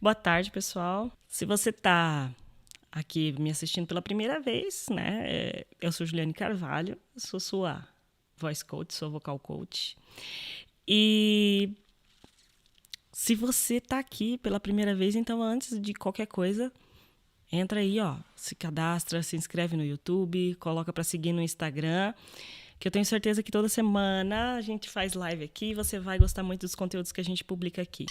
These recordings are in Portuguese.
Boa tarde, pessoal. Se você está aqui me assistindo pela primeira vez, né? Eu sou Juliane Carvalho, sou sua voice coach, sou vocal coach. E se você está aqui pela primeira vez, então antes de qualquer coisa, entra aí, ó, se cadastra, se inscreve no YouTube, coloca para seguir no Instagram, que eu tenho certeza que toda semana a gente faz live aqui e você vai gostar muito dos conteúdos que a gente publica aqui.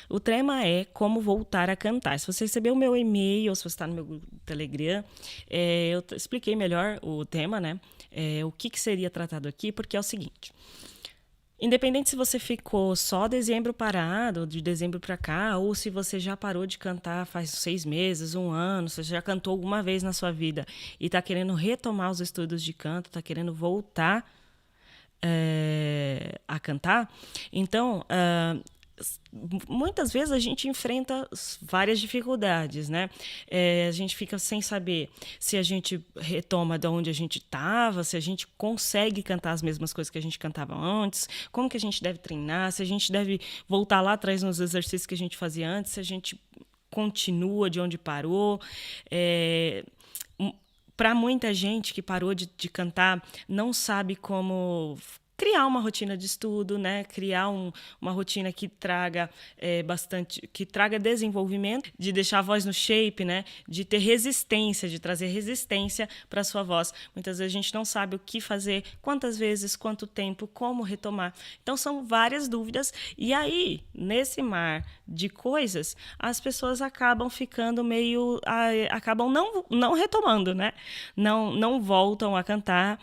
O tema é como voltar a cantar. Se você recebeu o meu e-mail ou se você está no meu Telegram, eu expliquei melhor o tema, né? O que seria tratado aqui, porque é o seguinte. Independente se você ficou só dezembro parado, de dezembro para cá, ou se você já parou de cantar faz 6 meses, 1 ano, se você já cantou alguma vez na sua vida e está querendo retomar os estudos de canto, está querendo voltar a cantar, então muitas vezes a gente enfrenta várias dificuldades, né? A gente fica sem saber se a gente retoma de onde a gente estava, se a gente consegue cantar as mesmas coisas que a gente cantava antes, como que a gente deve treinar, se a gente deve voltar lá atrás nos exercícios que a gente fazia antes, se a gente continua de onde parou. Para muita gente que parou de cantar, não sabe como criar uma rotina de estudo, né? Criar uma rotina que traga que traga desenvolvimento, de deixar a voz no shape, né? De ter resistência, de trazer resistência para a sua voz. Muitas vezes a gente não sabe o que fazer, quantas vezes, quanto tempo, como retomar. Então são várias dúvidas e aí, nesse mar de coisas, as pessoas acabam ficando acabam não retomando, né? Não voltam a cantar,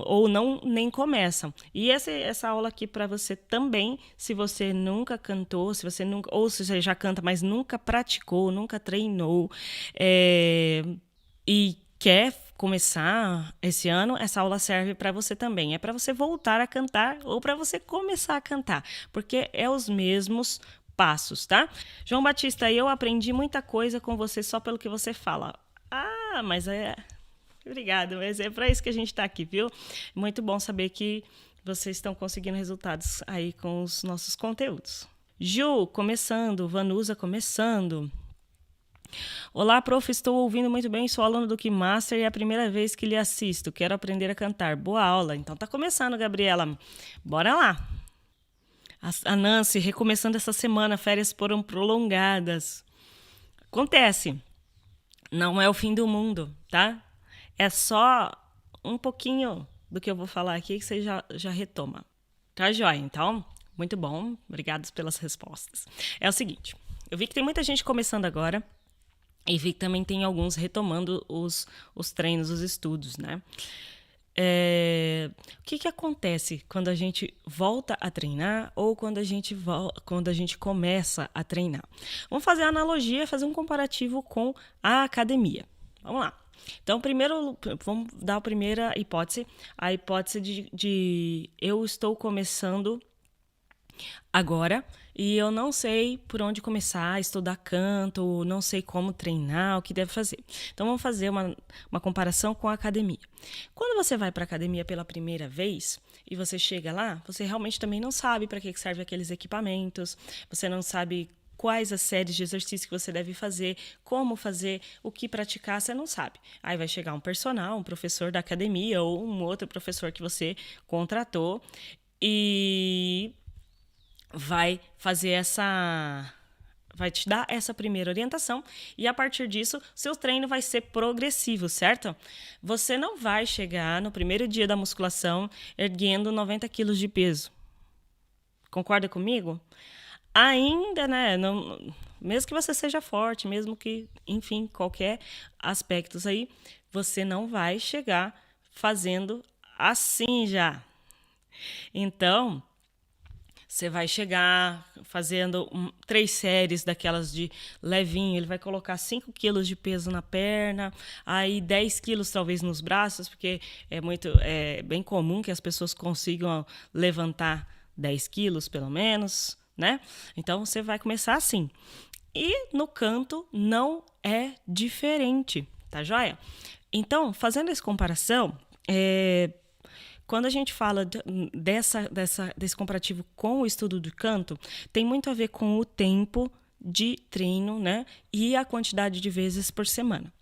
ou nem começam. E essa aula aqui para você também, se você nunca cantou, se você já canta, mas nunca praticou, nunca treinou, e quer começar esse ano, essa aula serve para você também. É para você voltar a cantar ou para você começar a cantar, porque é os mesmos passos, tá? João Batista, eu aprendi muita coisa com você só pelo que você fala. Ah, mas Obrigada, mas é para isso que a gente está aqui, viu? Muito bom saber que vocês estão conseguindo resultados aí com os nossos conteúdos. Ju, começando. Vanusa, começando. Olá, prof, estou ouvindo muito bem, sou aluno do Keymaster e é a primeira vez que lhe assisto. Quero aprender a cantar. Boa aula. Então tá começando, Gabriela. Bora lá. A Nancy, recomeçando essa semana, férias foram prolongadas. Acontece. Não é o fim do mundo, tá? É só um pouquinho do que eu vou falar aqui que você já retoma. Tá, joia? Então, muito bom. Obrigada pelas respostas. É o seguinte, eu vi que tem muita gente começando agora e vi que também tem alguns retomando os treinos, os estudos, né? O que acontece quando a gente volta a treinar ou quando a gente começa a treinar? Vamos fazer a analogia, fazer um comparativo com a academia. Vamos lá. Então, primeiro, vamos dar a primeira hipótese. A hipótese de eu estou começando agora e eu não sei por onde começar a estudar canto, não sei como treinar, o que deve fazer. Então, vamos fazer uma comparação com a academia. Quando você vai para a academia pela primeira vez e você chega lá, você realmente também não sabe para que servem aqueles equipamentos, você não sabe quais as séries de exercícios que você deve fazer, como fazer, o que praticar, você não sabe. Aí vai chegar um personal, um professor da academia ou um outro professor que você contratou e vai te dar essa primeira orientação e a partir disso, seu treino vai ser progressivo, certo? Você não vai chegar no primeiro dia da musculação erguendo 90 quilos de peso. Concorda comigo? Ainda, né? Não, mesmo que você seja forte, mesmo que, enfim, qualquer aspecto aí, você não vai chegar fazendo assim já. Então, você vai chegar fazendo 3 séries daquelas de levinho, ele vai colocar 5 quilos de peso na perna, aí 10 quilos talvez nos braços, porque é bem comum que as pessoas consigam levantar 10 quilos pelo menos, né? Então, você vai começar assim. E no canto não é diferente, tá joia? Então, fazendo essa comparação, quando a gente fala desse comparativo com o estudo do canto, tem muito a ver com o tempo de treino, né? E a quantidade de vezes por semana.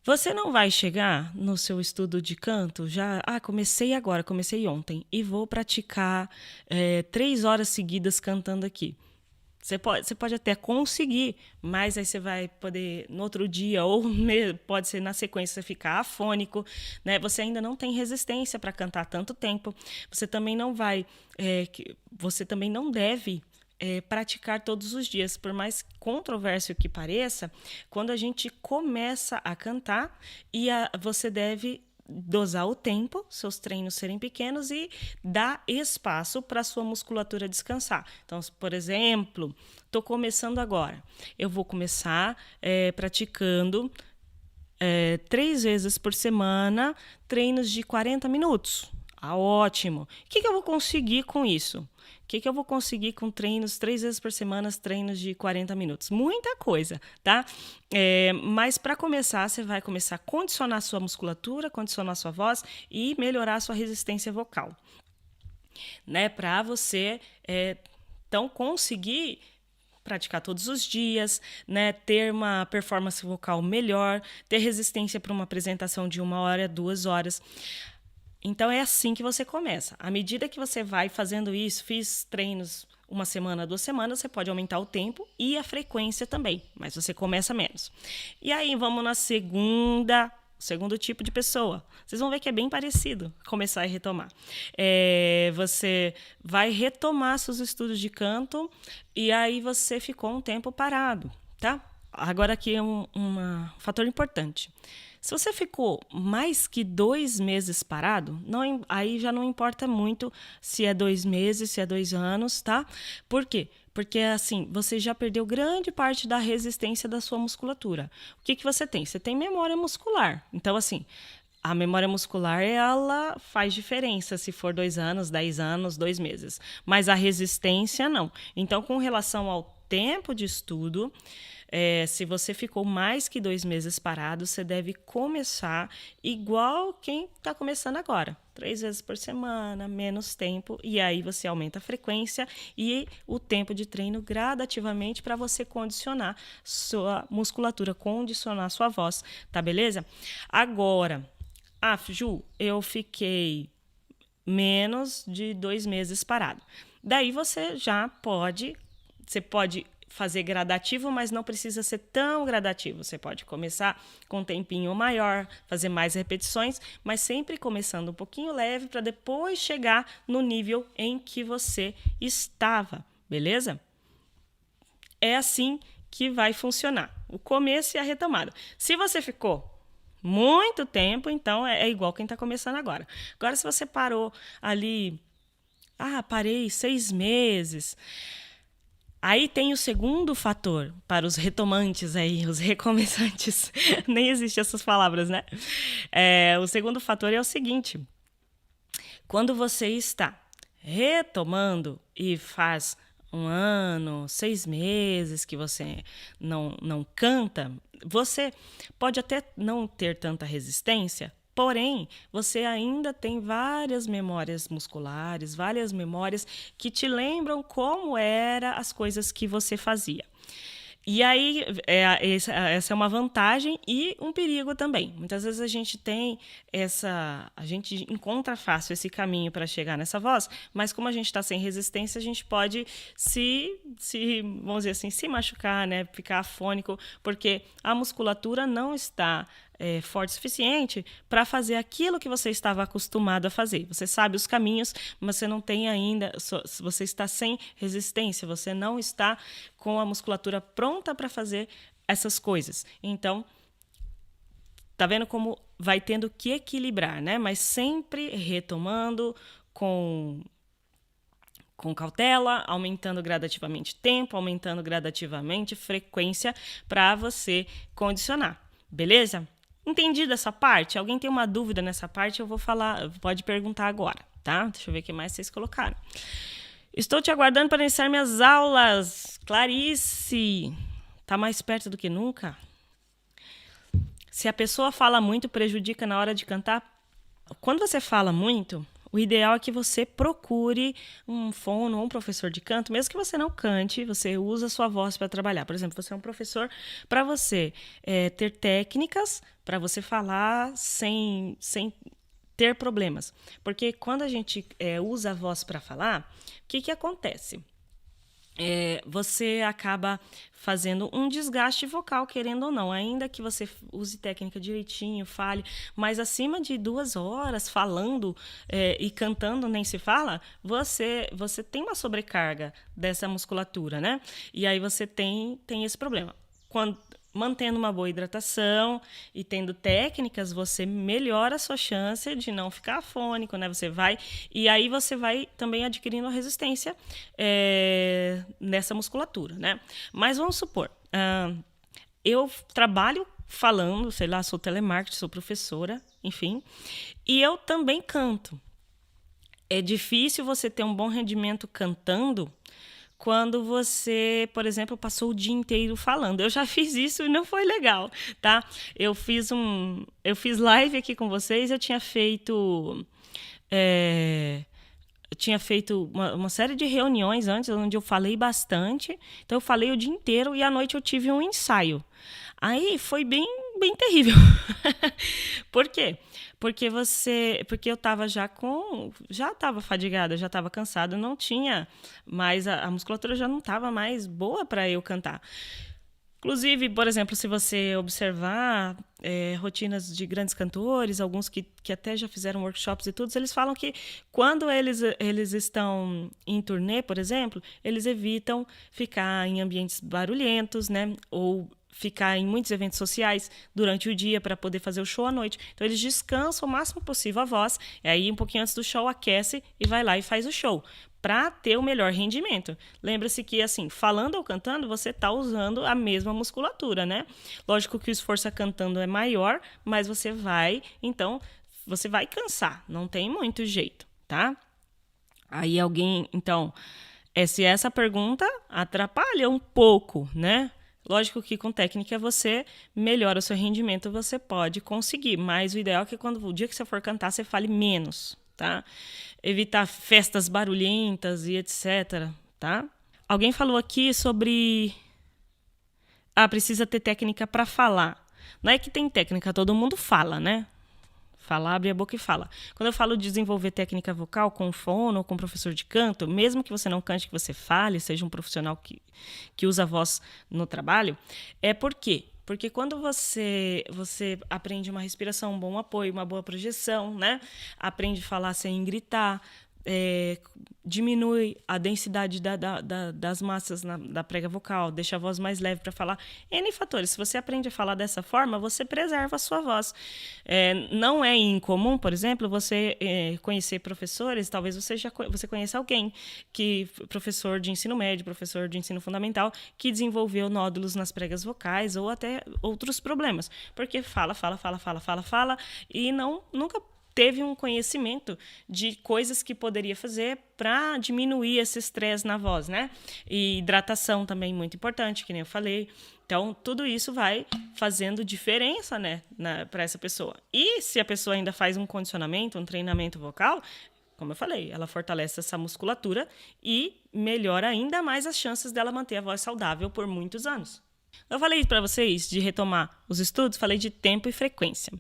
Você não vai chegar no seu estudo de canto já, comecei agora, comecei ontem e vou praticar 3 horas seguidas cantando aqui. Você pode até conseguir, mas aí você vai poder, no outro dia, ou pode ser na sequência, você ficar afônico, né? Você ainda não tem resistência para cantar tanto tempo. Você também não vai, você também não deve praticar todos os dias. Por mais controverso que pareça, quando a gente começa a cantar, você deve dosar o tempo, seus treinos serem pequenos e dar espaço para a sua musculatura descansar. Então, por exemplo, estou começando agora. Eu vou começar praticando 3 vezes por semana, treinos de 40 minutos. Ótimo. O que eu vou conseguir com isso? O que eu vou conseguir com treinos 3 vezes por semana, treinos de 40 minutos? Muita coisa, tá? Mas para começar, você vai começar a condicionar a sua musculatura, condicionar a sua voz e melhorar a sua resistência vocal, né? Para você, então, conseguir praticar todos os dias, né? Ter uma performance vocal melhor, ter resistência para uma apresentação de 1 hora, 2 horas. Então, é assim que você começa. À medida que você vai fazendo isso, fiz treinos 1 semana, 2 semanas, você pode aumentar o tempo e a frequência também, mas você começa menos. E aí, vamos na segundo tipo de pessoa. Vocês vão ver que é bem parecido começar e retomar. Você vai retomar seus estudos de canto e aí você ficou um tempo parado, tá? Agora aqui é um fator importante. Se você ficou mais que 2 meses parado, aí já não importa muito se é 2 meses, se é 2 anos, tá? Por quê? Porque, assim, você já perdeu grande parte da resistência da sua musculatura. O que você tem? Você tem memória muscular. Então, assim, a memória muscular, ela faz diferença se for 2 anos, 10 anos, 2 meses. Mas a resistência, não. Então, com relação ao tempo de estudo, se você ficou mais que 2 meses parado, você deve começar igual quem está começando agora. 3 vezes por semana, menos tempo, e aí você aumenta a frequência e o tempo de treino gradativamente para você condicionar sua musculatura, condicionar sua voz, tá beleza? Agora, Ju, eu fiquei menos de 2 meses parado. Daí você pode fazer gradativo, mas não precisa ser tão gradativo. Você pode começar com um tempinho maior, fazer mais repetições, mas sempre começando um pouquinho leve para depois chegar no nível em que você estava, beleza? É assim que vai funcionar, o começo e a retomada. Se você ficou muito tempo, então é igual quem está começando agora. Agora, se você parou ali, parei 6 meses... Aí tem o segundo fator para os retomantes aí, os recomeçantes. Nem existem essas palavras, né? O segundo fator é o seguinte. Quando você está retomando e faz 1 ano, 6 meses que você não canta, você pode até não ter tanta resistência, porém, você ainda tem várias memórias musculares, várias memórias que te lembram como eram as coisas que você fazia. E aí, essa é uma vantagem e um perigo também. Muitas vezes a gente encontra fácil esse caminho para chegar nessa voz, mas como a gente está sem resistência, a gente pode vamos dizer assim, se machucar, né? Ficar afônico, porque a musculatura não está forte o suficiente para fazer aquilo que você estava acostumado a fazer. Você sabe os caminhos, mas você não tem ainda, você está sem resistência, você não está com a musculatura pronta para fazer essas coisas. Então, tá vendo como vai tendo que equilibrar, né? Mas sempre retomando com cautela, aumentando gradativamente tempo, aumentando gradativamente frequência para você condicionar, beleza? Entendido essa parte? Alguém tem uma dúvida nessa parte? Eu vou falar, pode perguntar agora, tá? Deixa eu ver o que mais vocês colocaram. Estou te aguardando para iniciar minhas aulas. Clarice, tá mais perto do que nunca? Se a pessoa fala muito, prejudica na hora de cantar? Quando você fala muito, o ideal é que você procure um fono ou um professor de canto, mesmo que você não cante, você usa a sua voz para trabalhar. Por exemplo, você é um professor, para você ter técnicas para você falar sem ter problemas. Porque quando a gente usa a voz para falar, o que acontece? Você acaba fazendo um desgaste vocal, querendo ou não. Ainda que você use técnica direitinho, fale, mas acima de 2 horas falando e cantando nem se fala, você tem uma sobrecarga dessa musculatura, né? E aí você tem esse problema. Mantendo uma boa hidratação e tendo técnicas, você melhora a sua chance de não ficar afônico, né? E aí você vai também adquirindo a resistência nessa musculatura, né? Mas vamos supor, eu trabalho falando, sei lá, sou telemarketer, sou professora, enfim, e eu também canto. É difícil você ter um bom rendimento cantando quando você, por exemplo, passou o dia inteiro falando. Eu já fiz isso e não foi legal, tá? Eu fiz live aqui com vocês, eu tinha feito uma série de reuniões antes, onde eu falei bastante. Então, eu falei o dia inteiro e à noite eu tive um ensaio. Aí foi bem, bem terrível. Por quê? Porque eu estava já estava fadigada, já estava cansada, não tinha mais a musculatura já não estava mais boa para eu cantar. Inclusive, por exemplo, se você observar rotinas de grandes cantores, alguns que até já fizeram workshops e tudo, eles falam que quando eles estão em turnê, por exemplo, eles evitam ficar em ambientes barulhentos, né? Ou ficar em muitos eventos sociais durante o dia para poder fazer o show à noite. Então, eles descansam o máximo possível a voz, e aí um pouquinho antes do show aquece e vai lá e faz o show, para ter o melhor rendimento. Lembra-se que, assim, falando ou cantando, você está usando a mesma musculatura, né? Lógico que o esforço cantando é maior, mas você vai cansar, não tem muito jeito, tá? Aí então, se essa pergunta atrapalha um pouco, né? Lógico que com técnica você melhora o seu rendimento, você pode conseguir, mas o ideal é que o dia que você for cantar, você fale menos, tá? Evitar festas barulhentas e etc, tá? Alguém falou aqui sobre precisa ter técnica para falar. Não é que tem técnica, todo mundo fala, né? Fala, abre a boca e fala. Quando eu falo de desenvolver técnica vocal com fono ou com professor de canto, mesmo que você não cante, que você fale, seja um profissional que usa a voz no trabalho, por quê? Porque quando você aprende uma respiração, um bom apoio, uma boa projeção, né? Aprende a falar sem gritar, diminui a densidade das massas da prega vocal, deixa a voz mais leve para falar. N fatores. Se você aprende a falar dessa forma, você preserva a sua voz. Não é incomum, por exemplo, você conhecer professores, talvez você conheça alguém, professor de ensino médio, professor de ensino fundamental, que desenvolveu nódulos nas pregas vocais ou até outros problemas. Porque fala e nunca teve um conhecimento de coisas que poderia fazer para diminuir esse estresse na voz, né? E hidratação também muito importante, que nem eu falei. Então, tudo isso vai fazendo diferença, né, para essa pessoa. E se a pessoa ainda faz um condicionamento, um treinamento vocal, como eu falei, ela fortalece essa musculatura e melhora ainda mais as chances dela manter a voz saudável por muitos anos. Eu falei para vocês de retomar os estudos, falei de tempo e frequência.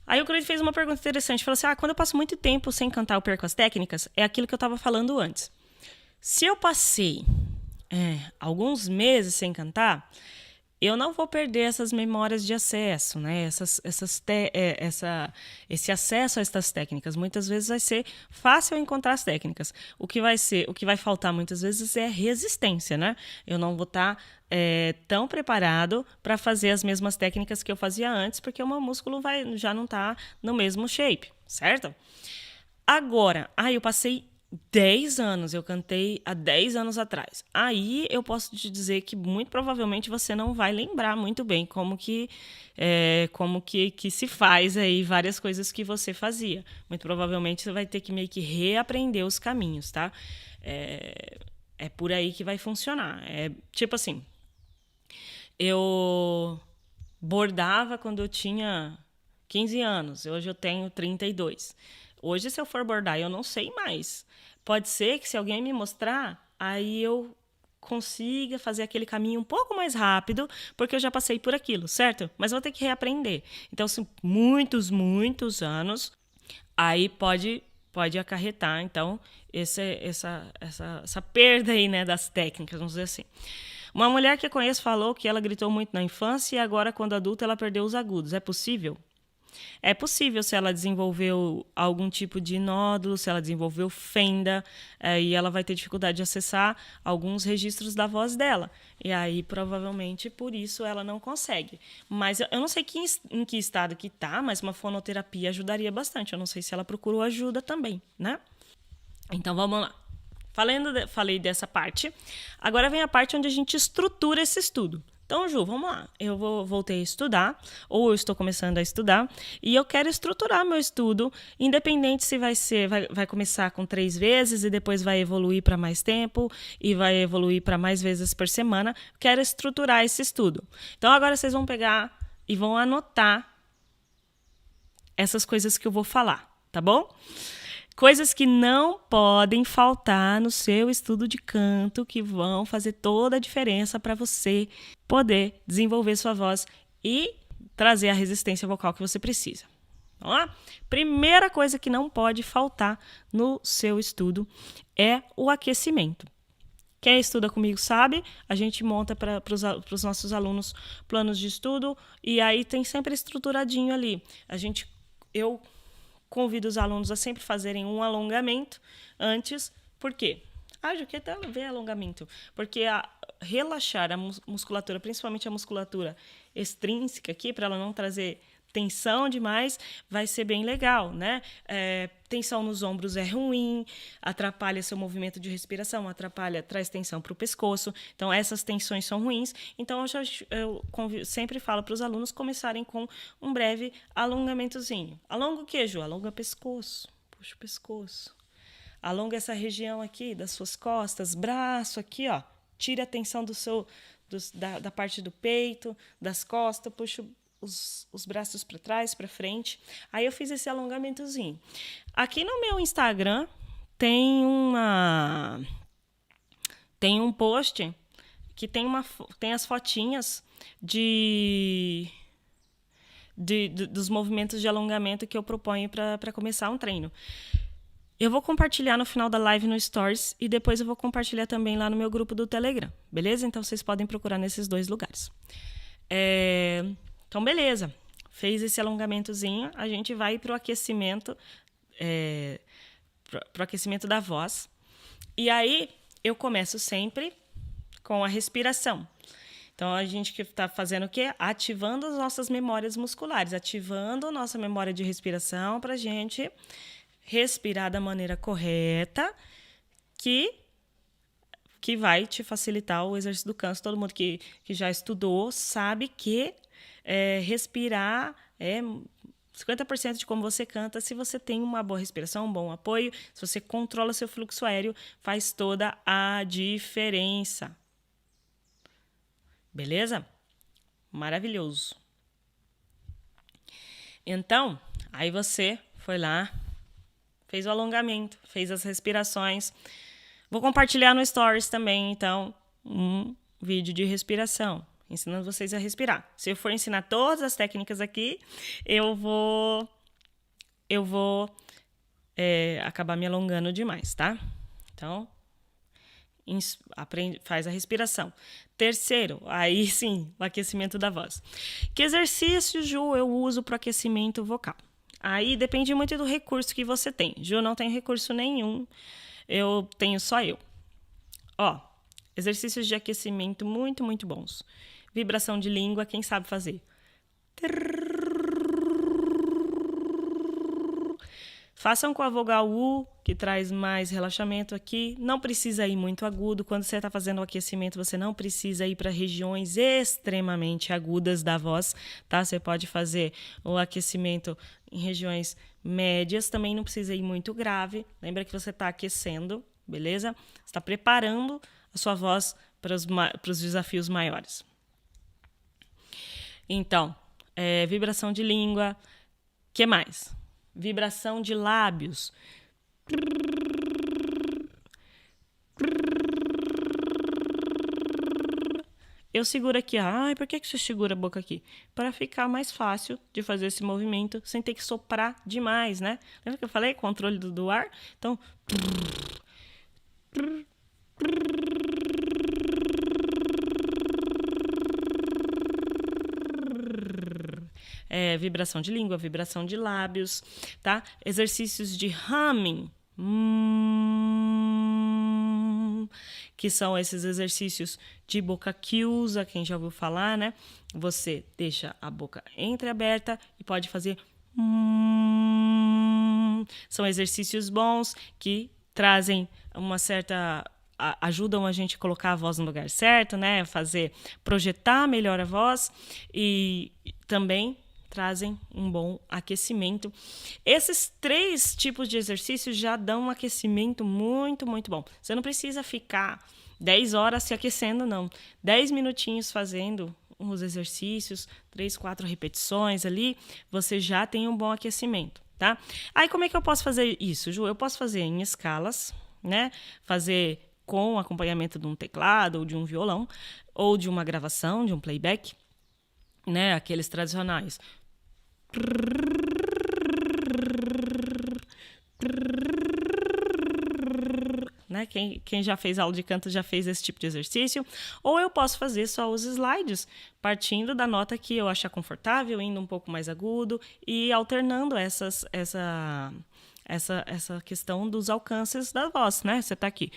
Aí o Cleide fez uma pergunta interessante, falou assim, quando eu passo muito tempo sem cantar, eu perco as técnicas? É aquilo que eu estava falando antes. Se eu passei alguns meses sem cantar, eu não vou perder essas memórias de acesso, né? Esse acesso a essas técnicas. Muitas vezes vai ser fácil encontrar as técnicas. O que vai faltar muitas vezes é resistência, né? Eu não vou estar tão preparado para fazer as mesmas técnicas que eu fazia antes, porque o meu músculo já não está no mesmo shape, certo? Agora, eu passei 10 anos, eu cantei há 10 anos atrás. Aí eu posso te dizer que muito provavelmente você não vai lembrar muito bem como que se faz aí várias coisas que você fazia. Muito provavelmente você vai ter que meio que reaprender os caminhos, tá? É por aí que vai funcionar. Tipo assim, eu bordava quando eu tinha 15 anos, hoje eu tenho 32. Hoje, se eu for bordar, eu não sei mais. Pode ser que se alguém me mostrar, aí eu consiga fazer aquele caminho um pouco mais rápido, porque eu já passei por aquilo, certo? Mas eu vou ter que reaprender. Então, são muitos anos, aí pode acarretar, então, essa perda aí, né, das técnicas, vamos dizer assim. Uma mulher que eu conheço falou que ela gritou muito na infância e agora, quando adulta, ela perdeu os agudos. É possível? É possível se ela desenvolveu algum tipo de nódulo, se ela desenvolveu fenda, e ela vai ter dificuldade de acessar alguns registros da voz dela. E aí, provavelmente, por isso ela não consegue. Mas eu não sei em que estado que está, mas uma fonoterapia ajudaria bastante. Eu não sei se ela procurou ajuda também, né? Então, vamos lá. Falei dessa parte. Agora vem a parte onde a gente estrutura esse estudo. Então, Ju, vamos lá. Eu voltei a estudar, ou eu estou começando a estudar, e eu quero estruturar meu estudo, independente se vai começar com 3 vezes e depois vai evoluir para mais tempo e vai evoluir para mais vezes por semana. Quero estruturar esse estudo. Então, agora vocês vão pegar e vão anotar essas coisas que eu vou falar, tá bom? Coisas que não podem faltar no seu estudo de canto, que vão fazer toda a diferença para você poder desenvolver sua voz e trazer a resistência vocal que você precisa. Vamos lá? Primeira coisa que não pode faltar no seu estudo é o aquecimento. Quem estuda comigo sabe, a gente monta para os nossos alunos planos de estudo e aí tem sempre estruturadinho ali. Eu convido os alunos a sempre fazerem um alongamento antes. Por quê? Ju, que tal ver alongamento? Porque relaxar a musculatura, principalmente a musculatura extrínseca aqui, para ela não trazer tensão demais, vai ser bem legal, né? Tensão nos ombros é ruim, atrapalha seu movimento de respiração, traz tensão para o pescoço. Então, essas tensões são ruins. Então, sempre falo para os alunos começarem com um breve alongamentozinho. Alonga o quê, Ju? Alonga o pescoço. Puxa o pescoço. Alonga essa região aqui das suas costas, braço aqui, ó. Tira a tensão da parte do peito, das costas, puxa os braços para trás, para frente. Aí eu fiz esse alongamentozinho. Aqui no meu Instagram tem um post que tem as fotinhas dos movimentos de alongamento que eu proponho para começar um treino. Eu vou compartilhar no final da live no Stories e depois eu vou compartilhar também lá no meu grupo do Telegram, beleza? Então vocês podem procurar nesses 2 lugares. Então, beleza. Fez esse alongamentozinho, a gente vai para o aquecimento, pro aquecimento da voz. E aí, eu começo sempre com a respiração. Então, a gente está fazendo o quê? Ativando as nossas memórias musculares, ativando a nossa memória de respiração para a gente respirar da maneira correta, que vai te facilitar o exercício do canto. Todo mundo que já estudou sabe que respirar é 50% de como você canta. Se você tem uma boa respiração, um bom apoio, se você controla seu fluxo aéreo, faz toda a diferença. Beleza? Maravilhoso. Então, aí você foi lá, fez o alongamento, fez as respirações. Vou compartilhar no Stories também, então, um vídeo de respiração, ensinando vocês a respirar. Se eu for ensinar todas as técnicas aqui, eu vou acabar me alongando demais, tá? Então, faz a respiração. Terceiro, aí sim, o aquecimento da voz. Que exercício, Ju, eu uso para aquecimento vocal? Aí depende muito do recurso que você tem. Ju, não tem recurso nenhum, eu tenho só eu. Exercícios de aquecimento muito, muito bons. Vibração de língua, quem sabe fazer? Façam com a vogal U, que traz mais relaxamento aqui. Não precisa ir muito agudo. Quando você está fazendo o aquecimento, você não precisa ir para regiões extremamente agudas da voz, tá? Você pode fazer o aquecimento em regiões médias. Também não precisa ir muito grave. Lembra que você está aquecendo, beleza? Você está preparando a sua voz para os desafios maiores. Então, vibração de língua, Que mais? Vibração de lábios. Eu seguro aqui. Ai, por que você segura a boca aqui? Para ficar mais fácil de fazer esse movimento sem ter que soprar demais, né? Lembra que eu falei? Controle do ar? Então... vibração de língua, vibração de lábios, tá? Exercícios de humming. Que são esses exercícios de boca chiusa, quem já ouviu falar, né? Você deixa a boca entreaberta e pode fazer São exercícios bons que trazem uma certa... ajudam a gente a colocar a voz no lugar certo, né? Projetar melhor a voz e também trazem um bom aquecimento. Esses 3 tipos de exercícios já dão um aquecimento muito, muito bom. Você não precisa ficar 10 horas se aquecendo, não. 10 minutinhos fazendo os exercícios, 3, 4 repetições ali, você já tem um bom aquecimento, tá? Aí, como é que eu posso fazer isso, Ju? Eu posso fazer em escalas, né? Fazer com acompanhamento de um teclado ou de um violão, ou de uma gravação, de um playback, né? Aqueles tradicionais. Né? Quem já fez aula de canto já fez esse tipo de exercício. Ou eu posso fazer só os slides, partindo da nota que eu achar confortável, indo um pouco mais agudo e alternando essa questão dos alcances da voz, né? Você tá aqui.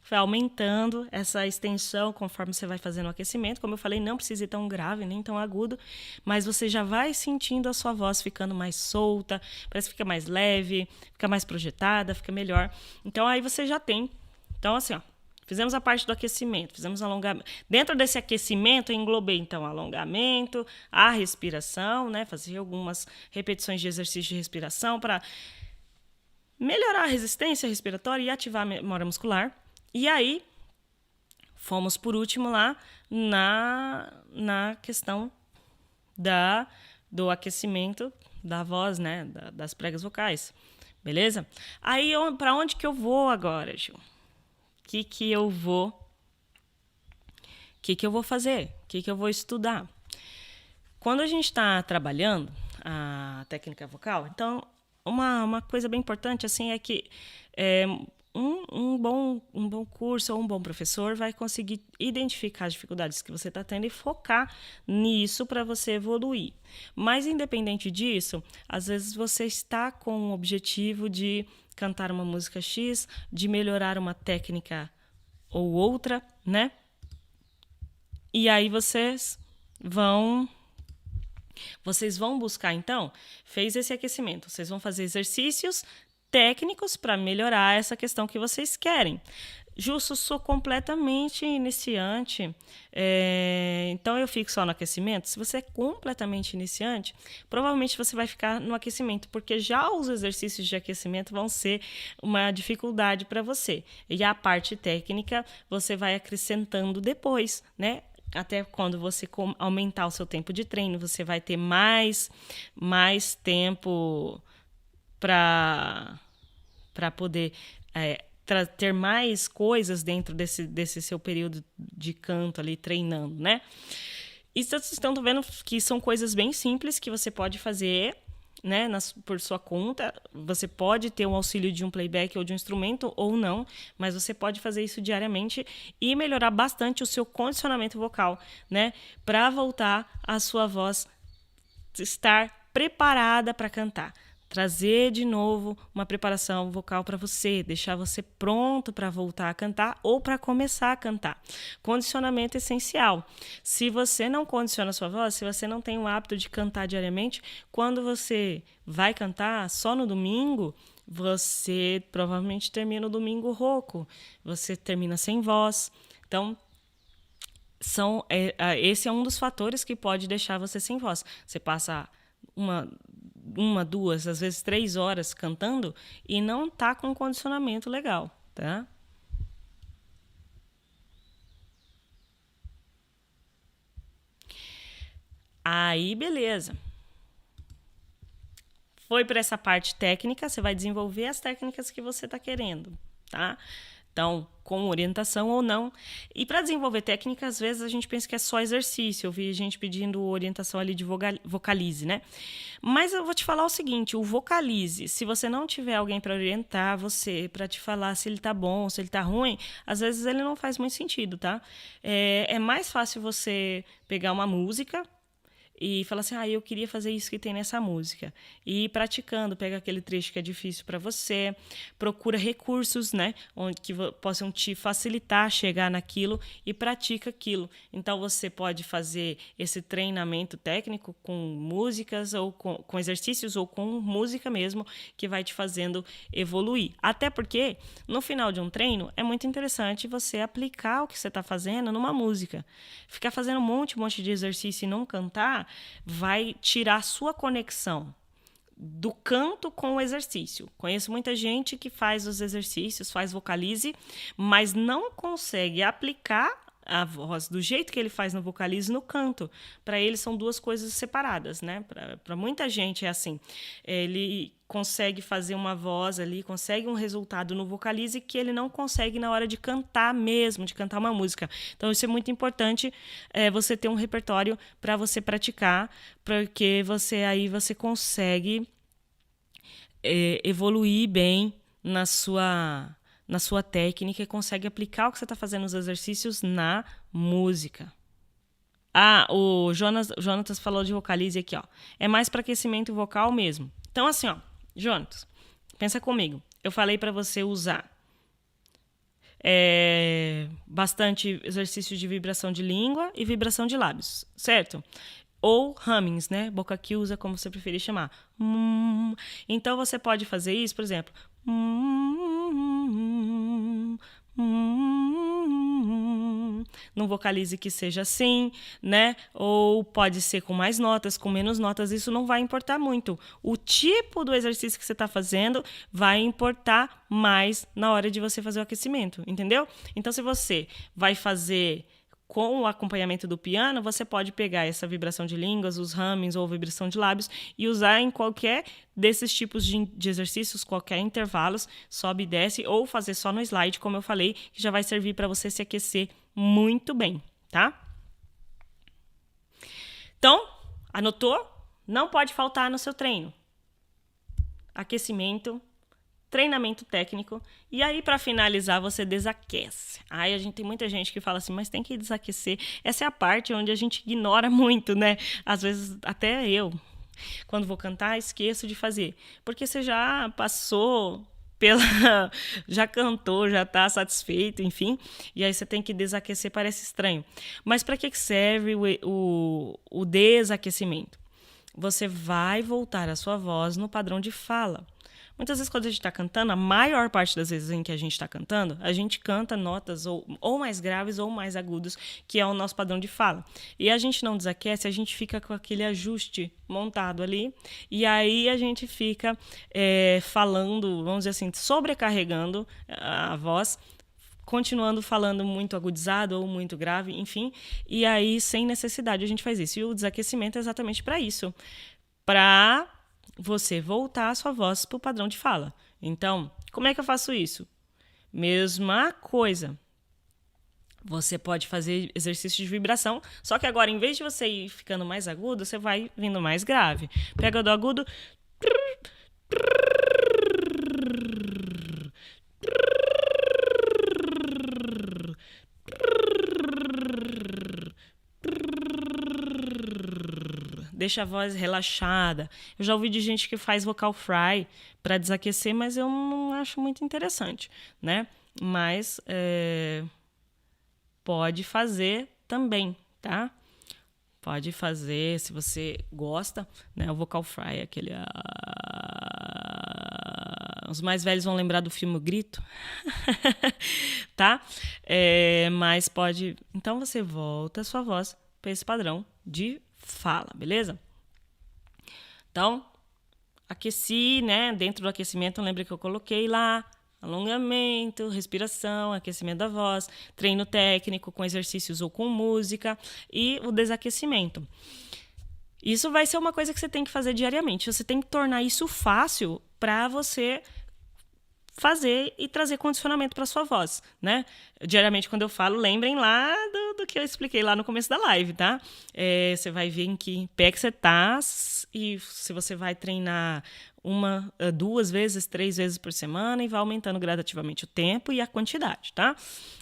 Vai aumentando essa extensão conforme você vai fazendo o aquecimento. Como eu falei, não precisa ir tão grave, nem tão agudo, mas você já vai sentindo a sua voz ficando mais solta, parece que fica mais leve, fica mais projetada, fica melhor. Então, aí você já tem. Então, assim, ó, fizemos a parte do aquecimento, fizemos alongamento. Dentro desse aquecimento, eu englobei, então, alongamento, a respiração, né? Fazer algumas repetições de exercício de respiração para melhorar a resistência respiratória e ativar a memória muscular. E aí, fomos por último lá na questão do aquecimento da voz, né? Das pregas vocais. Beleza? Aí, para onde que eu vou agora, Gil? O que eu vou fazer? O que eu vou estudar? Quando a gente está trabalhando a técnica vocal, então, uma coisa bem importante assim, é que um bom curso ou um bom professor vai conseguir identificar as dificuldades que você está tendo e focar nisso para você evoluir. Mas, independente disso, às vezes você está com o objetivo de cantar uma música X, de melhorar uma técnica ou outra, né? E aí vocês vão buscar, então, fez esse aquecimento, vocês vão fazer exercícios técnicos para melhorar essa questão que vocês querem. Justo, sou completamente iniciante, então eu fico só no aquecimento. Se você é completamente iniciante, provavelmente você vai ficar no aquecimento, porque já os exercícios de aquecimento vão ser uma dificuldade para você. E a parte técnica você vai acrescentando depois, né? Até quando você aumentar o seu tempo de treino, você vai ter mais tempo para poder ter mais coisas dentro desse seu período de canto ali, treinando, né? E vocês estão vendo que são coisas bem simples que você pode fazer, né, por sua conta. Você pode ter um auxílio de um playback ou de um instrumento ou não, mas você pode fazer isso diariamente e melhorar bastante o seu condicionamento vocal, né, para voltar a sua voz estar preparada para cantar. Trazer de novo uma preparação vocal para você, deixar você pronto para voltar a cantar ou para começar a cantar. Condicionamento essencial. Se você não condiciona a sua voz, se você não tem o hábito de cantar diariamente, quando você vai cantar só no domingo, você provavelmente termina o domingo rouco, você termina sem voz. Então, esse é um dos fatores que pode deixar você sem voz. Você passa 1, 2, às vezes 3 horas cantando e não tá com um condicionamento legal, tá? Aí, beleza. Foi para essa parte técnica, você vai desenvolver as técnicas que você está querendo, tá? Então, com orientação ou não. E para desenvolver técnica, às vezes a gente pensa que é só exercício. Eu vi gente pedindo orientação ali de vocalize, né? Mas eu vou te falar o seguinte, o vocalize, se você não tiver alguém para orientar você, para te falar se ele tá bom, se ele tá ruim, às vezes ele não faz muito sentido, tá? É mais fácil você pegar uma música e fala assim, eu queria fazer isso que tem nessa música. E ir praticando, pega aquele trecho que é difícil para você, procura recursos, né, que possam te facilitar chegar naquilo e pratica aquilo. Então, você pode fazer esse treinamento técnico com músicas, ou com exercícios, ou com música mesmo, que vai te fazendo evoluir. Até porque, no final de um treino, é muito interessante você aplicar o que você está fazendo numa música. Ficar fazendo um monte de exercício e não cantar vai tirar a sua conexão do canto com o exercício. Conheço muita gente que faz os exercícios, faz vocalize, mas não consegue aplicar a voz do jeito que ele faz no vocalize no canto. Para ele são duas coisas separadas, né? Para muita gente é assim. Ele consegue fazer uma voz ali, consegue um resultado no vocalize que ele não consegue na hora de cantar mesmo, de cantar uma música. Então isso é muito importante, você ter um repertório para você praticar, porque você consegue evoluir bem na sua técnica e consegue aplicar o que você está fazendo nos exercícios na música. O Jonatas falou de vocalize aqui, ó. É mais para aquecimento vocal mesmo. Então, assim, ó, Jonatas, pensa comigo. Eu falei para você usar bastante exercício de vibração de língua e vibração de lábios, certo? Ou hummings, né? Boca que usa, como você preferir chamar. Então, você pode fazer isso, por exemplo. Não vocalize que seja assim, né? Ou pode ser com mais notas, com menos notas, isso não vai importar muito. O tipo do exercício que você está fazendo vai importar mais na hora de você fazer o aquecimento, entendeu? Então, se você vai fazer com o acompanhamento do piano, você pode pegar essa vibração de línguas, os hummings ou vibração de lábios e usar em qualquer desses tipos de exercícios, qualquer intervalos, sobe e desce, ou fazer só no slide, como eu falei, que já vai servir para você se aquecer muito bem, tá? Então, anotou? Não pode faltar no seu treino. Aquecimento, treinamento técnico, e aí para finalizar você desaquece. Aí a gente tem muita gente que fala assim, mas tem que desaquecer. Essa é a parte onde a gente ignora muito, né? Às vezes até eu, quando vou cantar, esqueço de fazer, porque você já passou já cantou, já está satisfeito, enfim, e aí você tem que desaquecer, parece estranho. Mas para que serve o desaquecimento? Você vai voltar a sua voz no padrão de fala. Muitas vezes, quando a gente está cantando, a maior parte das vezes em que a gente está cantando, a gente canta notas ou mais graves ou mais agudos, que é o nosso padrão de fala. E a gente não desaquece, a gente fica com aquele ajuste montado ali, e aí a gente fica falando, vamos dizer assim, sobrecarregando a voz, continuando falando muito agudizado ou muito grave, enfim, e aí sem necessidade a gente faz isso. E o desaquecimento é exatamente para isso, para você voltar a sua voz para o padrão de fala. Então, como é que eu faço isso? Mesma coisa. Você pode fazer exercício de vibração, só que agora, em vez de você ir ficando mais agudo, você vai vindo mais grave. Pega do agudo. Deixa a voz relaxada. Eu já ouvi de gente que faz vocal fry para desaquecer, mas eu não acho muito interessante, né? Mas pode fazer também, tá? Pode fazer, se você gosta, né? O vocal fry, aquele... Os mais velhos vão lembrar do filme O Grito, tá? Mas pode... Então, você volta a sua voz para esse padrão de fala, beleza? Então, aqueci, né? Dentro do aquecimento, lembra que eu coloquei lá alongamento, respiração, aquecimento da voz, treino técnico com exercícios ou com música e o desaquecimento. Isso vai ser uma coisa que você tem que fazer diariamente. Você tem que tornar isso fácil para você fazer e trazer condicionamento para sua voz, né? Diariamente, quando eu falo, lembrem lá do que eu expliquei lá no começo da live, tá? Você vai ver em que pé que você tá e se você vai treinar uma, 2 vezes, 3 vezes por semana e vai aumentando gradativamente o tempo e a quantidade, tá?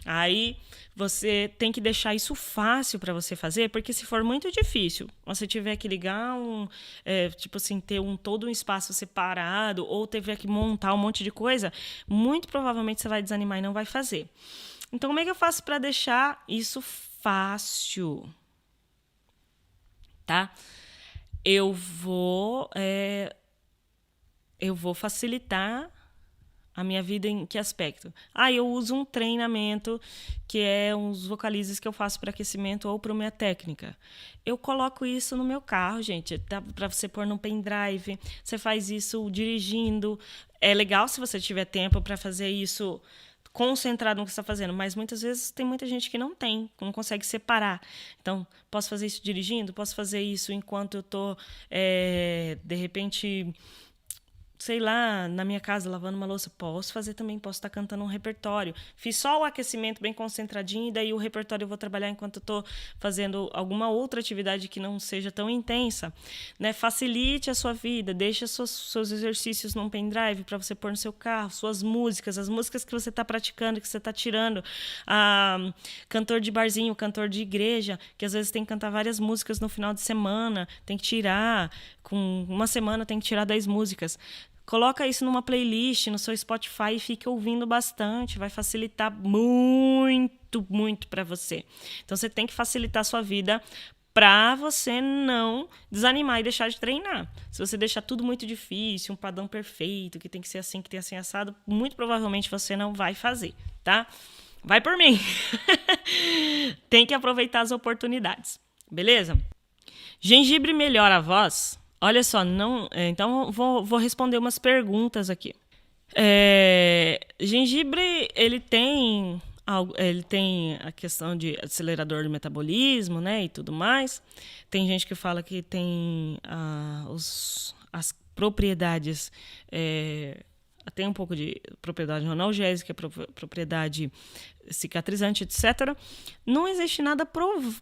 Aí você tem que deixar isso fácil para você fazer, porque se for muito difícil, você tiver que ligar tipo assim, ter todo um espaço separado ou tiver que montar um monte de coisa, muito provavelmente você vai desanimar e não vai fazer. Então, como é que eu faço para deixar isso fácil? Tá? Eu vou facilitar a minha vida em que aspecto? Eu uso um treinamento que é uns vocalizes que eu faço para aquecimento ou para minha técnica. Eu coloco isso no meu carro, gente. Dá para você pôr no pendrive. Você faz isso dirigindo. É legal se você tiver tempo para fazer isso concentrado no que você está fazendo, mas muitas vezes tem muita gente que não consegue separar. Então, posso fazer isso dirigindo? Posso fazer isso enquanto eu estou, de repente, sei lá, na minha casa, lavando uma louça? Posso fazer também, posso estar cantando um repertório. Fiz só o aquecimento bem concentradinho, e daí o repertório eu vou trabalhar enquanto eu estou fazendo alguma outra atividade que não seja tão intensa. Né? Facilite a sua vida, deixe seus exercícios num pendrive para você pôr no seu carro, suas músicas, as músicas que você está praticando, que você está tirando. Cantor de barzinho, cantor de igreja, que às vezes tem que cantar várias músicas no final de semana, tem que tirar, com uma semana tem que tirar 10 músicas. Coloca isso numa playlist no seu Spotify e fique ouvindo bastante. Vai facilitar muito, muito para você. Então, você tem que facilitar a sua vida para você não desanimar e deixar de treinar. Se você deixar tudo muito difícil, um padrão perfeito, que tem que ser assim, que tem que ser assado, muito provavelmente você não vai fazer, tá? Vai por mim. Tem que aproveitar as oportunidades, beleza? Gengibre melhora a voz? Olha só, então vou responder umas perguntas aqui. Gengibre, ele tem a questão de acelerador de metabolismo, né, e tudo mais. Tem gente que fala que tem as propriedades, tem um pouco de propriedade analgésica, propriedade cicatrizante, etc. Não existe nada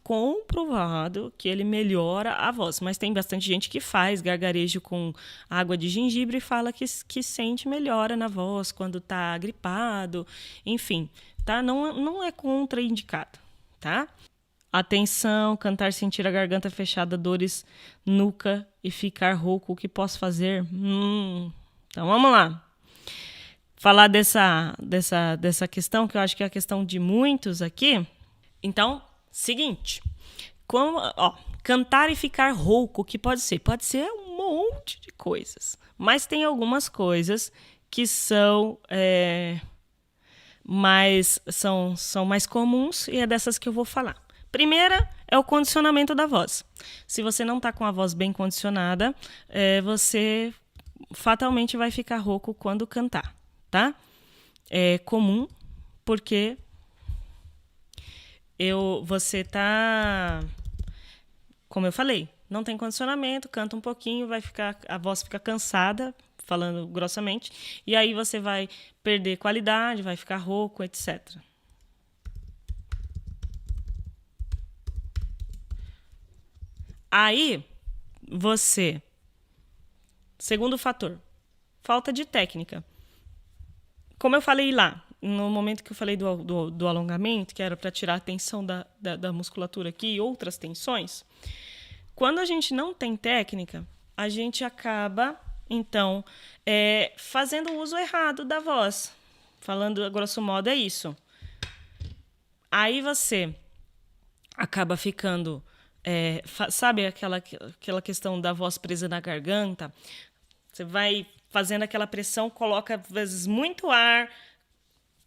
comprovado que ele melhora a voz, mas tem bastante gente que faz gargarejo com água de gengibre e fala que sente melhora na voz quando está gripado, enfim, tá? Não é contraindicado, tá? Atenção, cantar, sentir a garganta fechada, dores, nuca e ficar rouco, o que posso fazer? Então vamos lá. Falar dessa questão, que eu acho que é a questão de muitos aqui. Então, seguinte. Cantar e ficar rouco, o que pode ser? Pode ser um monte de coisas. Mas tem algumas coisas que são mais comuns e é dessas que eu vou falar. Primeira é o condicionamento da voz. Se você não está com a voz bem condicionada, você fatalmente vai ficar rouco quando cantar. Tá? É comum porque você tá, como eu falei, não tem condicionamento, canta um pouquinho, a voz fica cansada, falando grossamente, e aí você vai perder qualidade, vai ficar rouco, etc. Aí segundo fator, falta de técnica. Como eu falei lá, no momento que eu falei do alongamento, que era para tirar a tensão da musculatura aqui e outras tensões, quando a gente não tem técnica, a gente acaba, então, fazendo o uso errado da voz. Falando, a grosso modo, é isso. Aí você acaba ficando, sabe aquela questão da voz presa na garganta? Você vai fazendo aquela pressão, coloca às vezes muito ar,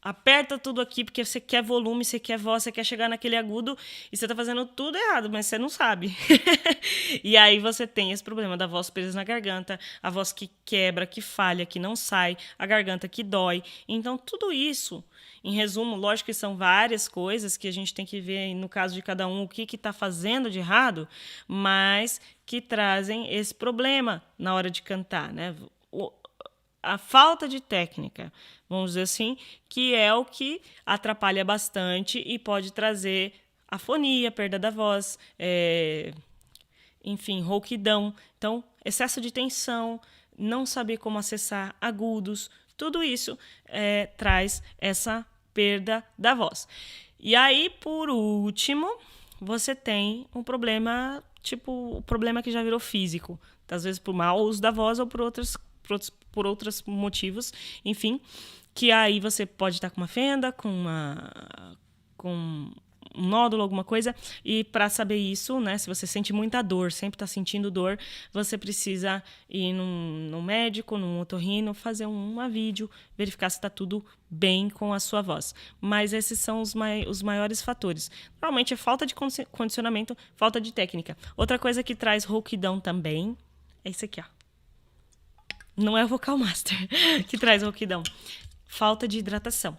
aperta tudo aqui porque você quer volume, você quer voz, você quer chegar naquele agudo e você tá fazendo tudo errado, mas você não sabe. E aí você tem esse problema da voz presa na garganta, a voz que quebra, que falha, que não sai, a garganta que dói. Então, tudo isso, em resumo, lógico que são várias coisas que a gente tem que ver, no caso de cada um, o que está fazendo de errado, mas que trazem esse problema na hora de cantar, né? A falta de técnica, vamos dizer assim, que é o que atrapalha bastante e pode trazer afonia, perda da voz, enfim, rouquidão. Então, excesso de tensão, não saber como acessar agudos, tudo isso traz essa perda da voz. E aí, por último, você tem um problema, tipo, o problema que já virou físico, às vezes por mau uso da voz ou por outros motivos, enfim, que aí você pode estar com uma fenda, com um nódulo, alguma coisa, e para saber isso, né, se você sente muita dor, sempre está sentindo dor, você precisa ir num médico, num otorrino, fazer uma vídeo, verificar se está tudo bem com a sua voz. Mas esses são os maiores fatores. Normalmente é falta de condicionamento, falta de técnica. Outra coisa que traz rouquidão também é isso aqui, ó. Não é o Vocal Master que traz rouquidão. Falta de hidratação.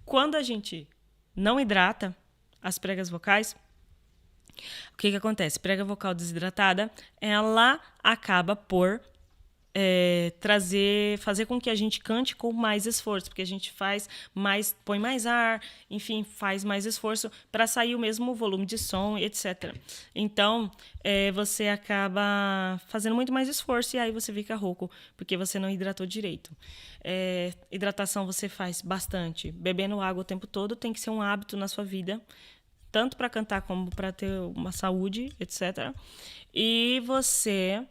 Quando a gente não hidrata as pregas vocais, o que acontece? Prega vocal desidratada, ela acaba por fazer com que a gente cante com mais esforço, porque a gente põe mais ar, enfim, faz mais esforço para sair o mesmo volume de som, etc. Então, você acaba fazendo muito mais esforço e aí você fica rouco, porque você não hidratou direito. Hidratação você faz bastante. Bebendo água o tempo todo tem que ser um hábito na sua vida, tanto para cantar como para ter uma saúde, etc. E você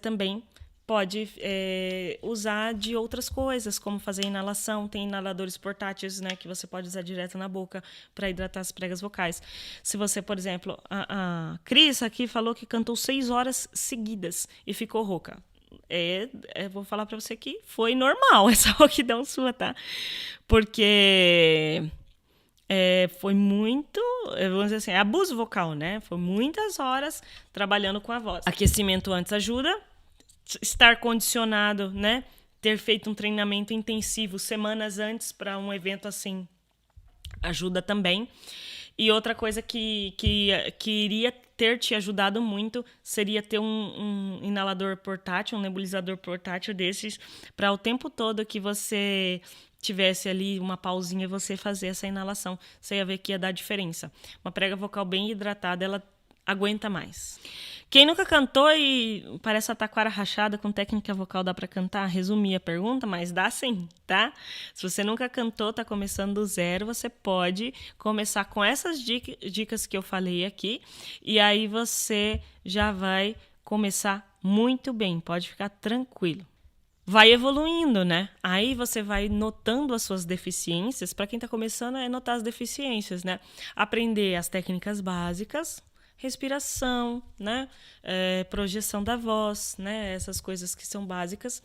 também pode usar de outras coisas, como fazer inalação. Tem inaladores portáteis, né, que você pode usar direto na boca para hidratar as pregas vocais. Se você, por exemplo, a Cris aqui falou que cantou 6 horas seguidas e ficou rouca. Vou falar para você que foi normal essa rouquidão sua, tá? Porque foi muito, vamos dizer assim, abuso vocal, né? Foi muitas horas trabalhando com a voz. Aquecimento antes ajuda, estar condicionado, né? Ter feito um treinamento intensivo semanas antes para um evento assim ajuda também. E outra coisa que iria ter te ajudado muito seria ter um inalador portátil, um nebulizador portátil desses, para o tempo todo que você tivesse ali uma pausinha, você fazer essa inalação. Você ia ver que ia dar diferença. Uma prega vocal bem hidratada, ela aguenta mais. Quem nunca cantou e parece a taquara rachada com técnica vocal, dá para cantar? Resumi a pergunta, mas dá sim, tá? Se você nunca cantou, tá começando do zero, você pode começar com essas dicas que eu falei aqui, e aí você já vai começar muito bem, pode ficar tranquilo. Vai evoluindo, né? Aí você vai notando as suas deficiências. Para quem está começando, é notar as deficiências, né? Aprender as técnicas básicas, respiração, né? Projeção da voz, né? Essas coisas que são básicas.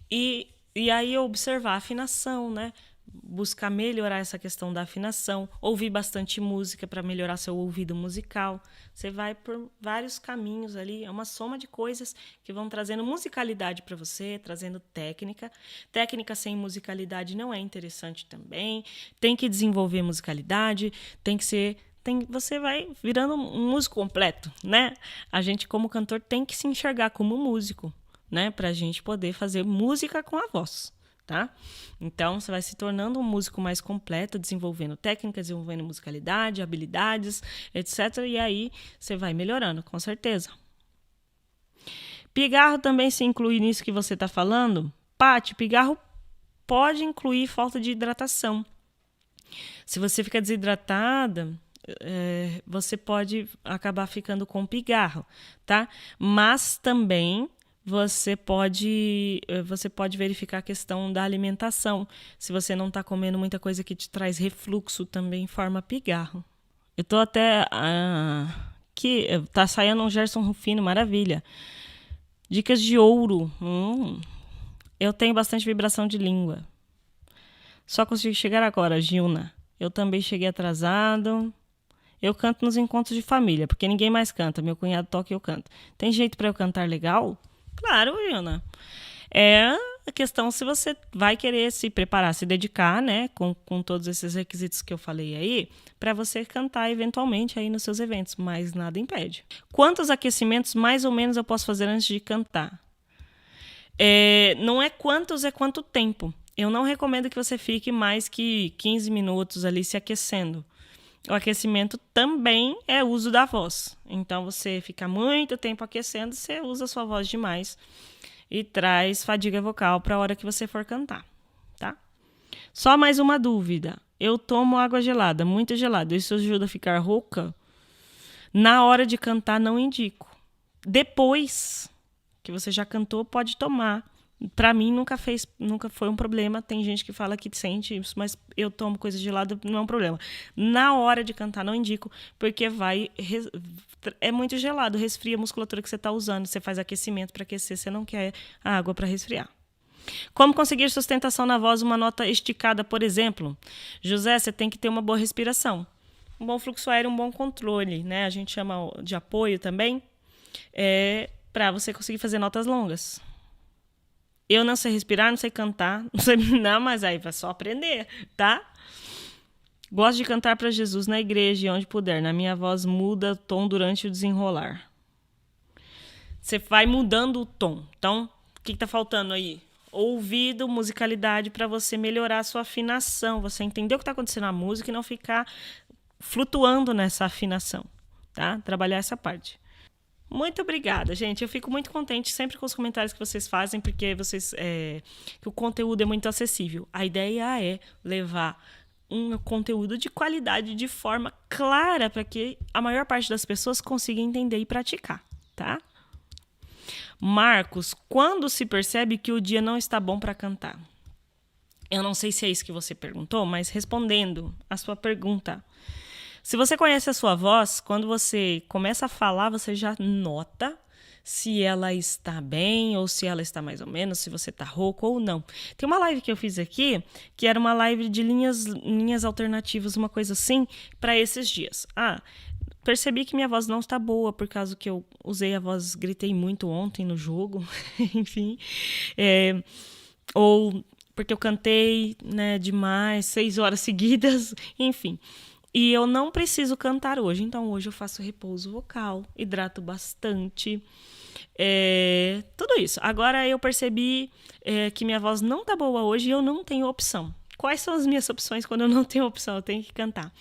E aí observar a afinação, né? Buscar melhorar essa questão da afinação, ouvir bastante música para melhorar seu ouvido musical. Você vai por vários caminhos ali, é uma soma de coisas que vão trazendo musicalidade para você, trazendo técnica. Técnica sem musicalidade não é interessante também. Tem que desenvolver musicalidade, você vai virando um músico completo, né? A gente, como cantor, tem que se enxergar como músico, né? Para a gente poder fazer música com a voz. Tá? Então, você vai se tornando um músico mais completo, desenvolvendo técnicas, desenvolvendo musicalidade, habilidades, etc. E aí, você vai melhorando, com certeza. Pigarro também se inclui nisso que você está falando? Paty, pigarro pode incluir falta de hidratação. Se você fica desidratada, você pode acabar ficando com pigarro, tá? Mas também você pode verificar a questão da alimentação. Se você não está comendo muita coisa que te traz refluxo, também forma pigarro. Eu tô até... aqui, tá saindo um Gerson Rufino, maravilha. Dicas de ouro. Eu tenho bastante vibração de língua. Só consegui chegar agora, Gilna. Eu também cheguei atrasado. Eu canto nos encontros de família, porque ninguém mais canta. Meu cunhado toca e eu canto. Tem jeito para eu cantar legal? Claro, Gilna. É a questão se você vai querer se preparar, se dedicar, né, com todos esses requisitos que eu falei aí, para você cantar eventualmente aí nos seus eventos, mas nada impede. Quantos aquecimentos mais ou menos eu posso fazer antes de cantar? Não é quantos, é quanto tempo. Eu não recomendo que você fique mais que 15 minutos ali se aquecendo. O aquecimento também é uso da voz. Então, você fica muito tempo aquecendo, você usa a sua voz demais e traz fadiga vocal para a hora que você for cantar, tá? Só mais uma dúvida. Eu tomo água gelada, muito gelada. Isso ajuda a ficar rouca? Na hora de cantar, não indico. Depois que você já cantou, pode tomar. Para mim, nunca foi um problema. Tem gente que fala que sente isso, mas eu tomo coisa gelada, não é um problema. Na hora de cantar, não indico, porque é muito gelado, resfria a musculatura que você está usando. Você faz aquecimento para aquecer, você não quer a água para resfriar. Como conseguir sustentação na voz, uma nota esticada, por exemplo? José, você tem que ter uma boa respiração. Um bom fluxo aéreo, um bom controle, né? A gente chama de apoio também, para você conseguir fazer notas longas. Eu não sei respirar, não sei cantar, não sei não, mas aí vai só aprender, tá? Gosto de cantar para Jesus na igreja e onde puder. Na minha voz muda o tom durante o desenrolar. Você vai mudando o tom. Então, o que tá faltando aí? Ouvido, musicalidade para você melhorar a sua afinação. Você entender o que está acontecendo na música e não ficar flutuando nessa afinação, tá? Trabalhar essa parte. Muito obrigada, gente. Eu fico muito contente sempre com os comentários que vocês fazem, porque que o conteúdo é muito acessível. A ideia é levar um conteúdo de qualidade de forma clara para que a maior parte das pessoas consiga entender e praticar, tá? Marcos, quando se percebe que o dia não está bom para cantar? Eu não sei se é isso que você perguntou, mas respondendo a sua pergunta, se você conhece a sua voz, quando você começa a falar, você já nota se ela está bem ou se ela está mais ou menos, se você está rouco ou não. Tem uma live que eu fiz aqui, que era uma live de linhas alternativas, uma coisa assim, para esses dias. Percebi que minha voz não está boa, por causa que eu usei a voz, gritei muito ontem no jogo, enfim. Ou porque eu cantei, né, demais, 6 horas seguidas, enfim. E eu não preciso cantar hoje, então hoje eu faço repouso vocal, hidrato bastante, tudo isso. Agora eu percebi que minha voz não tá boa hoje e eu não tenho opção. Quais são as minhas opções quando eu não tenho opção? Eu tenho que cantar.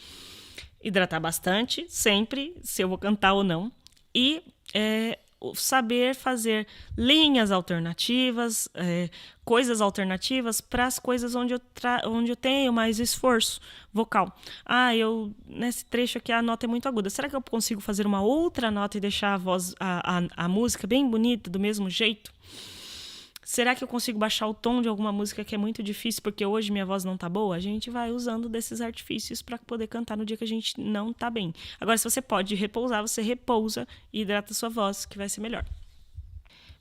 Hidratar bastante, sempre, se eu vou cantar ou não. E saber fazer linhas alternativas, coisas alternativas para as coisas onde eu tenho mais esforço vocal. Nesse trecho aqui a nota é muito aguda. Será que eu consigo fazer uma outra nota e deixar a voz, a música bem bonita, do mesmo jeito? Será que eu consigo baixar o tom de alguma música que é muito difícil porque hoje minha voz não tá boa? A gente vai usando desses artifícios para poder cantar no dia que a gente não tá bem. Agora, se você pode repousar, você repousa e hidrata a sua voz, que vai ser melhor.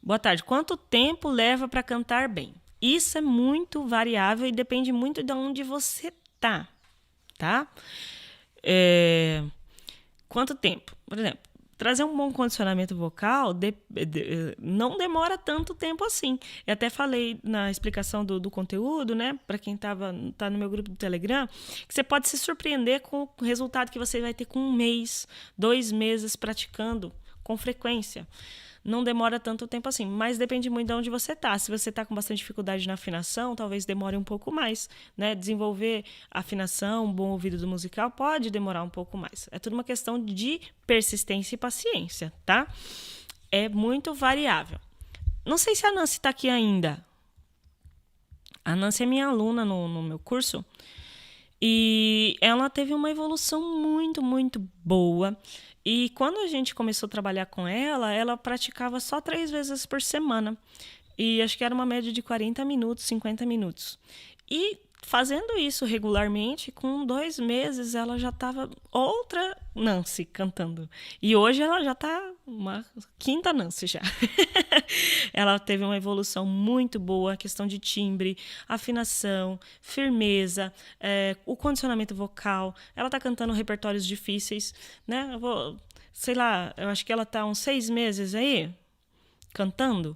Boa tarde. Quanto tempo leva para cantar bem? Isso é muito variável e depende muito de onde você tá? Quanto tempo? Por exemplo, trazer um bom condicionamento vocal não demora tanto tempo assim. Eu até falei na explicação do conteúdo, né? Para quem tá no meu grupo do Telegram, que você pode se surpreender com o resultado que você vai ter com 1 mês, 2 meses praticando com frequência. Não demora tanto tempo assim, mas depende muito de onde você tá. Se você tá com bastante dificuldade na afinação, talvez demore um pouco mais, né? Desenvolver afinação, um bom ouvido do musical pode demorar um pouco mais. É tudo uma questão de persistência e paciência, tá? É muito variável. Não sei se a Nancy tá aqui ainda. A Nancy é minha aluna no meu curso e ela teve uma evolução muito, muito boa. E quando a gente começou a trabalhar com ela praticava só 3 vezes por semana. E acho que era uma média de 40 minutos, 50 minutos. E fazendo isso regularmente, com 2 meses, ela já estava outra Nancy cantando. E hoje ela já tá uma quinta Nancy já. Ela teve uma evolução muito boa, questão de timbre, afinação, firmeza, o condicionamento vocal. Ela tá cantando repertórios difíceis, né? Sei lá, eu acho que ela tá uns 6 meses aí cantando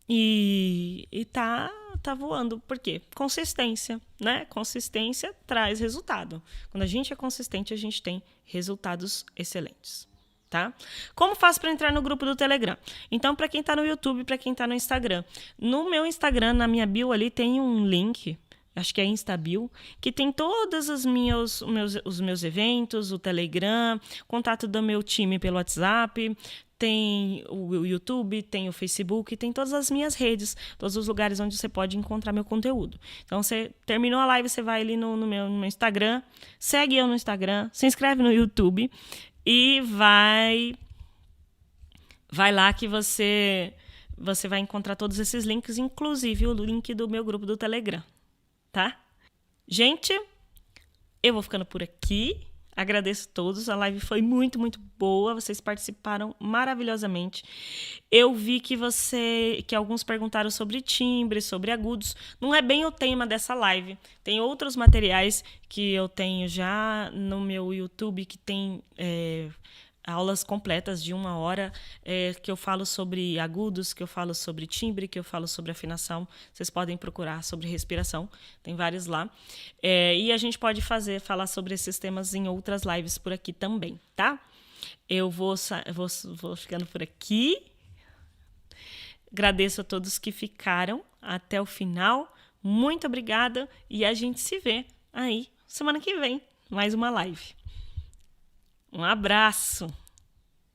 e tá voando. Por quê? Consistência, né? Consistência traz resultado. Quando a gente é consistente, a gente tem resultados excelentes, tá? Como faço para entrar no grupo do Telegram? Então, para quem está no YouTube, para quem está no Instagram, no meu Instagram, na minha bio ali, tem um link, acho que é InstaBio, que tem todos os meus eventos, o Telegram, contato do meu time pelo WhatsApp, tem o YouTube, tem o Facebook, tem todas as minhas redes, todos os lugares onde você pode encontrar meu conteúdo. Então, você terminou a live, você vai ali no meu Instagram, segue eu no Instagram, se inscreve no YouTube e vai lá que você vai encontrar todos esses links, inclusive o link do meu grupo do Telegram, tá? Gente, eu vou ficando por aqui. Agradeço a todos, a live foi muito, muito boa, vocês participaram maravilhosamente. Eu vi que alguns perguntaram sobre timbre, sobre agudos. Não é bem o tema dessa live. Tem outros materiais que eu tenho já no meu YouTube que tem aulas completas de 1 hora, que eu falo sobre agudos, que eu falo sobre timbre, que eu falo sobre afinação. Vocês podem procurar sobre respiração, tem vários lá. E a gente pode falar sobre esses temas em outras lives por aqui também, tá? Eu vou ficando por aqui. Agradeço a todos que ficaram até o final. Muito obrigada e a gente se vê aí semana que vem, mais uma live. Um abraço!